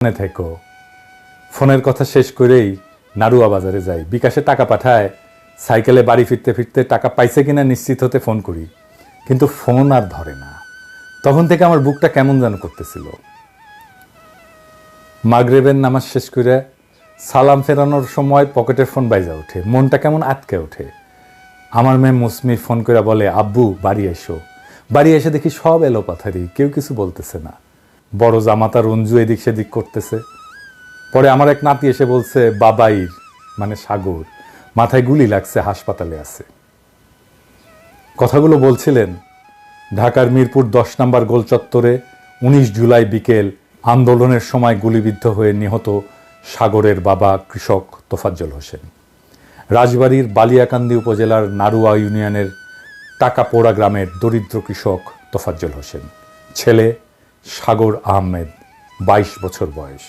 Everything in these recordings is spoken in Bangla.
মনে থেকো। ফোনের কথা শেষ করেই নাড়ুয়া বাজারে যাই, বিকাশে টাকা পাঠায়, সাইকেলে বাড়ি ফিরতে ফিরতে টাকা পাইছে কিনা নিশ্চিত হতে ফোন করি, কিন্তু ফোন আর ধরে না। তখন থেকে আমার বুকটা কেমন যেন করতেছিল। মাগরিবের নামাজ শেষ করে সালাম ফেরানোর সময় পকেটের ফোন বাইজা ওঠে, মনটা কেমন আটকে ওঠে। আমার মেয়ে মুসমি ফোন করে বলে, আব্বু বাড়ি এসো। বাড়ি এসে দেখি সব এলোপাথারি, কেউ কিছু বলতেছে না। বড় জামাতা রঞ্জু এদিক সেদিক করতেছে। পরে আমার এক নাতি এসে বলছে, বাবাইর মানে সাগর মাথায় গুলি লাগছে, হাসপাতালে আছে। কথাগুলো বলছিলেন ঢাকার মিরপুর 10 নম্বর গোল চত্বরে 19 জুলাই বিকেল আন্দোলনের সময় গুলিবিদ্ধ হয়ে নিহত সাগরের বাবা কৃষক তোফাজ্জল হোসেন। রাজবাড়ীর বালিয়াকান্দি উপজেলার নাড়ুয়া ইউনিয়নের টাকাপোড়া গ্রামের দরিদ্র কৃষক তোফাজ্জল হোসেন। ছেলে সাগর আহমেদ, 22 বছর বয়স।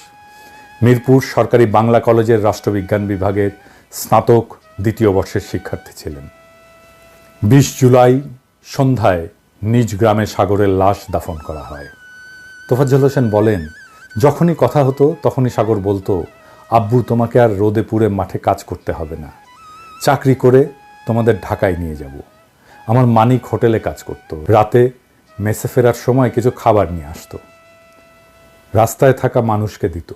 মিরপুর সরকারি বাংলা কলেজের রাষ্ট্রবিজ্ঞান বিভাগের স্নাতক 2য় বর্ষের শিক্ষার্থী ছিলেন। 20 জুলাই সন্ধ্যায় নিজ গ্রামে সাগরের লাশ দাফন করা হয়। তোফাজ্জল হোসেন বলেন, যখনই কথা হতো তখনই সাগর বলতো, আব্বু তোমাকে আর রোদে পুড়ে মাঠে কাজ করতে হবে না, চাকরি করে তোমাদের ঢাকায় নিয়ে যাব। আমার মানিক হোটেলে কাজ করত, রাতে মেসে ফেরার সময় কিছু খাবার নিয়ে আসতো, রাস্তায় থাকা মানুষকে দিত।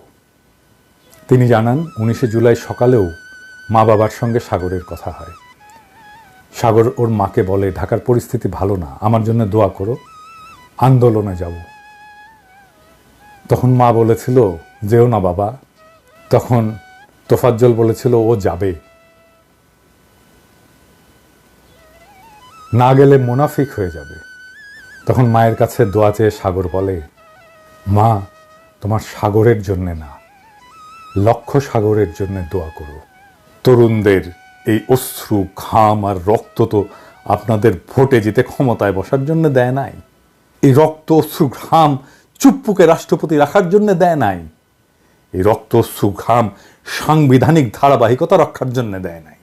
তিনি জানান, 19 জুলাই সকালেও মা বাবার সঙ্গে সাগরের কথা হয়। সাগর ওর মাকে বলে, ঢাকার পরিস্থিতি ভালো না, আমার জন্য দোয়া করো, আন্দোলনে যাব। তখন মা বলেছিল, যেও না বাবা। তখন তোফাজ্জল বলেছিল, ও যাবে, না গেলে মুনাফিক হয়ে যাবে। তখন মায়ের কাছে দোয়া চেয়ে সাগর বলে, মা তোমার সাগরের জন্যে না, লক্ষ্য সাগরের জন্য দোয়া করো। তরুণদের এই অশ্রু ঘাম আর রক্ত তো আপনাদের ভোটে জিতে ক্ষমতায় বসার জন্য দেয় নাই। এই রক্ত অশ্রু ঘাম চুপ্পুকে রাষ্ট্রপতি রাখার জন্য দেয় নাই। এই রক্ত অশ্রু ঘাম সাংবিধানিক ধারাবাহিকতা রক্ষার জন্য দেয় নাই।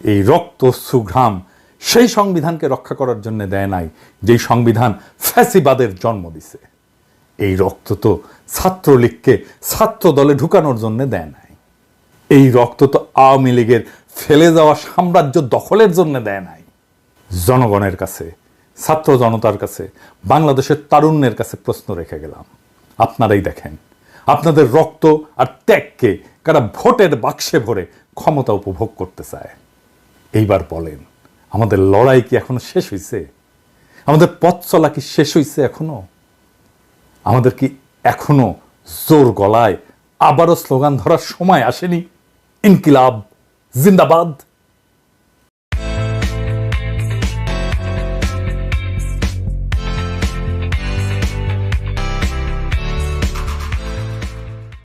এই রক্ত অশ্রু ঘাম সেই সংবিধানকে রক্ষা করার জন্য দেয় নাই যেই সংবিধান ফ্যাসিবাদের জন্ম দিছে। এই রক্ত তো ছাত্রলীগকে ছাত্র দলে ঢুকানোর জন্য দেয় নাই। এই রক্ত তো আওয়ামী লীগের ফেলে যাওয়া সাম্রাজ্য দখলের জন্য দেয় নাই। জনগণের কাছে, ছাত্র জনতার কাছে, বাংলাদেশের তারুণ্যের কাছে প্রশ্ন রেখে গেলাম, আপনারাই দেখেন আপনাদের রক্ত আর ত্যাগকে কারা ভোটের বাক্সে ভরে ক্ষমতা উপভোগ করতে চায়। এইবার বলেন, আমাদের লড়াই কি এখনো শেষ হয়েছে? আমাদের পথ চলা কি শেষ হয়েছে এখনো? আমাদের কি এখনো জোর গলায় আবারও স্লোগান ধরার সময় আসেনি? ইনকিলাব জিন্দাবাদ।